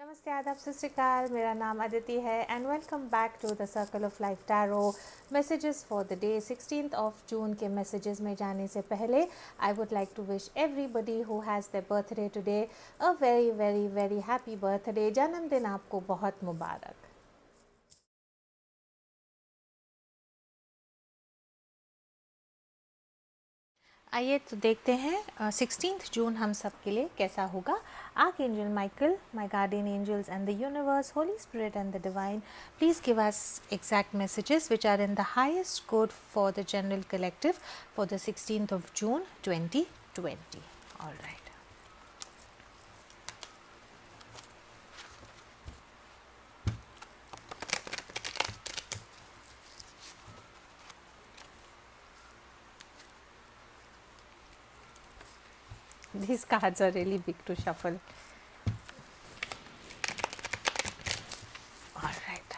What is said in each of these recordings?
नमस्ते, आदाब, सत श्री अकाल। मेरा नाम अदिति है and welcome back to the circle of life tarot messages for the day 16th of June के मैसेजेस में जाने से पहले I would like to wish everybody who has the birthday today a very very very happy birthday. जन्मदिन आपको बहुत मुबारक। आइए तो देखते हैं 16th जून हम सब के लिए कैसा होगा। Archangel Michael, my guardian angels and the universe, holy spirit and the divine, please give us exact messages which are in the highest good for the general collective for the 16th of June 2020. All right. These cards are really big to shuffle. All right.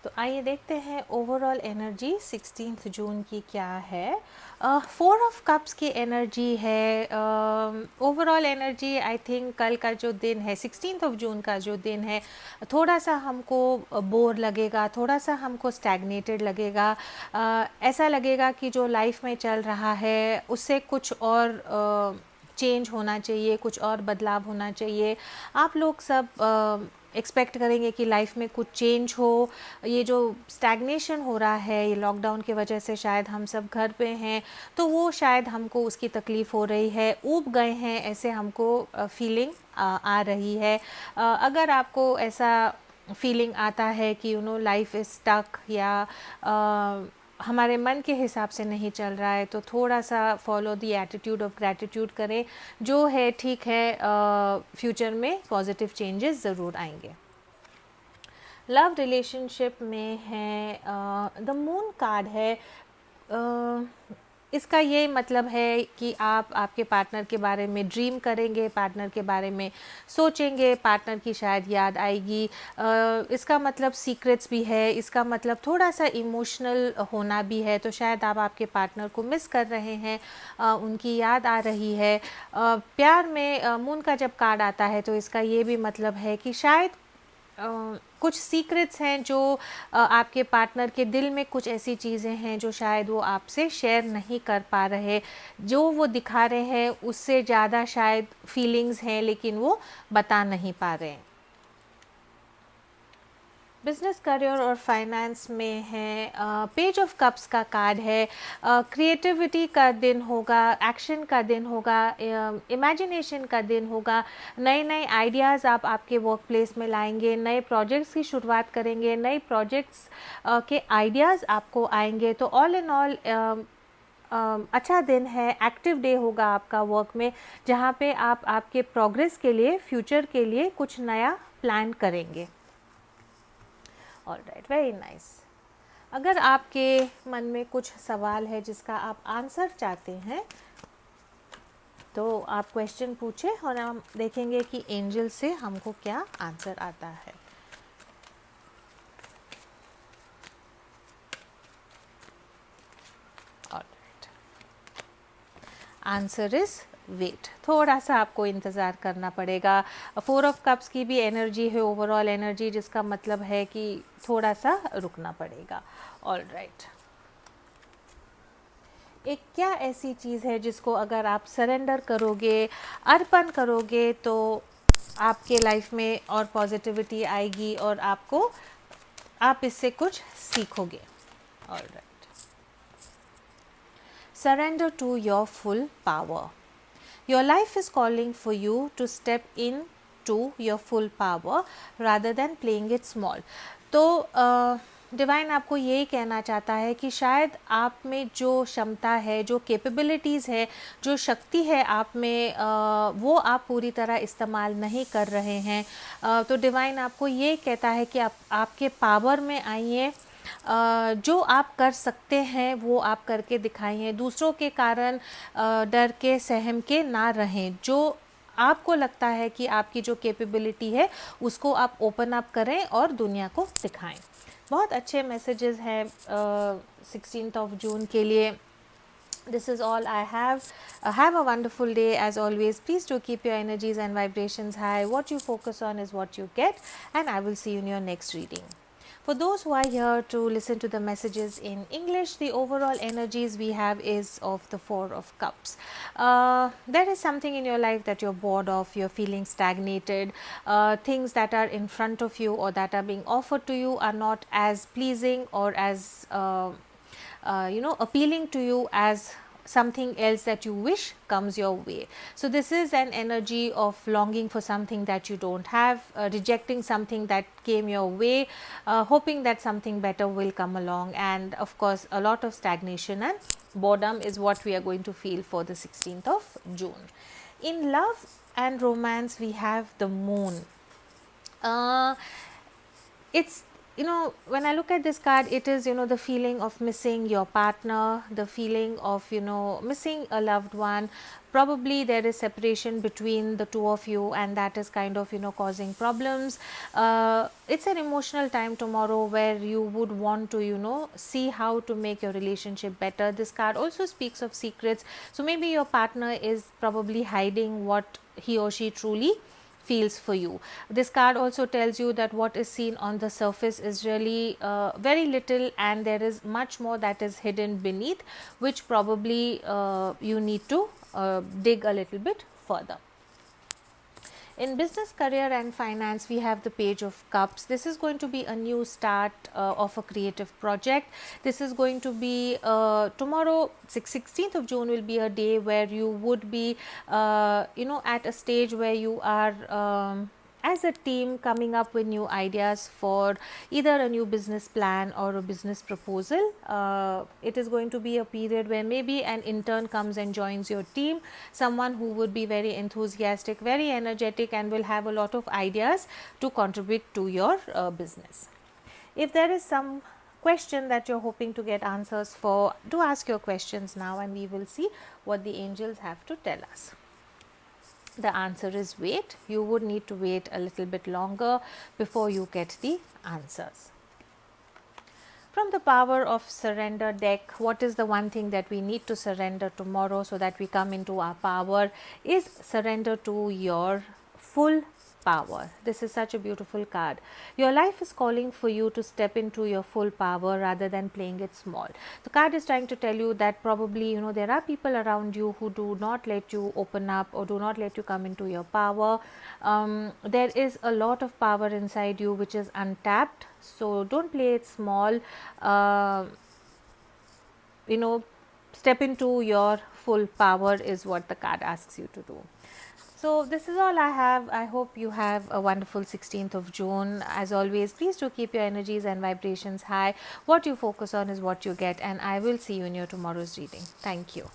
तो आइए देखते हैं overall energy 16th जून की क्या है। 4 of cups की energy है। Overall energy I think कल का जो दिन है 16th ऑफ जून का जो दिन है, थोड़ा सा हमको बोर लगेगा, थोड़ा सा हमको स्टैग्नेटेड लगेगा। ऐसा लगेगा कि जो लाइफ में चल रहा है उससे कुछ और चेंज होना चाहिए, कुछ और बदलाव होना चाहिए। आप लोग सब एक्सपेक्ट करेंगे कि लाइफ में कुछ चेंज हो। ये जो स्टैग्नेशन हो रहा है, ये लॉकडाउन की वजह से शायद हम सब घर पे हैं, तो वो शायद हमको उसकी तकलीफ़ हो रही है, ऊब गए हैं, ऐसे हमको फीलिंग आ रही है। अगर आपको ऐसा फीलिंग आता है कि लाइफ इज़ स्टक या हमारे मन के हिसाब से नहीं चल रहा है, तो थोड़ा सा follow the attitude of gratitude करें। जो है ठीक है, फ्यूचर में पॉजिटिव चेंजेस ज़रूर आएंगे। लव रिलेशनशिप में है द मून कार्ड है। इसका ये मतलब है कि आप आपके पार्टनर के बारे में ड्रीम करेंगे, पार्टनर के बारे में सोचेंगे, पार्टनर की शायद याद आएगी। इसका मतलब सीक्रेट्स भी है, इसका मतलब थोड़ा सा इमोशनल होना भी है। तो शायद आप आपके पार्टनर को मिस कर रहे हैं, उनकी याद आ रही है। प्यार में मून का जब कार्ड आता है तो इसका ये भी मतलब है कि शायद कुछ सीक्रेट्स हैं जो आपके पार्टनर के दिल में, कुछ ऐसी चीज़ें हैं जो शायद वो आपसे शेयर नहीं कर पा रहे। जो वो दिखा रहे हैं उससे ज़्यादा शायद फीलिंग्स हैं, लेकिन वो बता नहीं पा रहे हैं। बिजनेस, करियर और फाइनेंस में है पेज ऑफ कप्स का कार्ड है। क्रिएटिविटी का दिन होगा, एक्शन का दिन होगा, इमेजिनेशन का दिन होगा। नए नए आइडियाज़ आप आपके वर्क प्लेस में लाएंगे, नए प्रोजेक्ट्स की शुरुआत करेंगे, नए प्रोजेक्ट्स के आइडियाज़ आपको आएंगे। तो ऑल इन ऑल अच्छा दिन है, एक्टिव डे होगा आपका वर्क में, जहाँ पे आप आपके प्रोग्रेस के लिए, फ्यूचर के लिए कुछ नया प्लान करेंगे। All right, very nice. अगर आपके मन में कुछ सवाल है जिसका आप आंसर चाहते हैं तो आप क्वेश्चन पूछे और हम देखेंगे कि एंजल से हमको क्या आंसर आता है। Alright, answer is wait. थोड़ा सा आपको इंतज़ार करना पड़ेगा। 4 ऑफ कप्स की भी एनर्जी है, ओवरऑल एनर्जी, जिसका मतलब है कि थोड़ा सा रुकना पड़ेगा। ऑल राइट, एक क्या ऐसी चीज़ है जिसको अगर आप सरेंडर करोगे, अर्पण करोगे, तो आपके लाइफ में और पॉजिटिविटी आएगी और आप इससे कुछ सीखोगे। All right, surrender to your full power. Your life is calling for you to step in to your full power rather than playing it small. तो डिवाइन आपको यही कहना चाहता है कि शायद आप में जो क्षमता है, जो कैपेबिलिटीज़ है, जो शक्ति है आप में, वो आप पूरी तरह इस्तेमाल नहीं कर रहे हैं। तो डिवाइन आपको ये कहता है कि आप आपके पावर में आइए, जो आप कर सकते हैं वो आप करके दिखाइए। दूसरों के कारण डर के, सहम के ना रहें। जो आपको लगता है कि आपकी जो कैपेबिलिटी है उसको आप ओपन अप करें और दुनिया को दिखाएं। बहुत अच्छे मैसेजेस हैं 16th ऑफ जून के लिए। This is all I have. Have a wonderful day as always. Please do keep your energies and vibrations high. What you focus on is what you get, and I will see you in your next reading. For those who are here to listen to the messages in English, the overall energies we have is of the Four of Cups. There is something in your life that you're bored of, you're feeling stagnated, things that are in front of you or that are being offered to you are not as pleasing or as appealing to you as something else that you wish comes your way. So this is an energy of longing for something that you don't have, rejecting something that came your way, hoping that something better will come along, and of course a lot of stagnation and boredom is what we are going to feel for the 16th of June. In love and romance, we have the moon. It's, when I look at this card, it is, the feeling of missing your partner, the feeling of, missing a loved one. Probably there is separation between the two of you, and that is kind of, causing problems. It's an emotional time tomorrow where you would want to, see how to make your relationship better. This card also speaks of secrets. So maybe your partner is probably hiding what he or she truly feels for you. This card also tells you that what is seen on the surface is really very little, and there is much more that is hidden beneath, which probably you need to dig a little bit further. In business, career and finance, we have the Page of Cups. This is going to be a new start of a creative project. This is going to be tomorrow, 16th of June will be a day where you would be, at a stage where you are as a team coming up with new ideas for either a new business plan or a business proposal. It is going to be a period where maybe an intern comes and joins your team, someone who would be very enthusiastic, very energetic, and will have a lot of ideas to contribute to your business. If there is some question that you're hoping to get answers for, do ask your questions now, and we will see what the angels have to tell us. The answer is wait. You would need to wait a little bit longer before you get the answers. From the Power of Surrender deck, what is the one thing that we need to surrender tomorrow so that we come into our power is surrender to your full power. This is such a beautiful card. Your life is calling for you to step into your full power rather than playing it small. The card is trying to tell you that probably, there are people around you who do not let you open up or do not let you come into your power. There is a lot of power inside you which is untapped. So don't play it small. Step into your full power is what the card asks you to do. So this is all I have. I hope you have a wonderful 16th of June. As always, please do keep your energies and vibrations high. What you focus on is what you get, and I will see you in your tomorrow's reading. Thank you.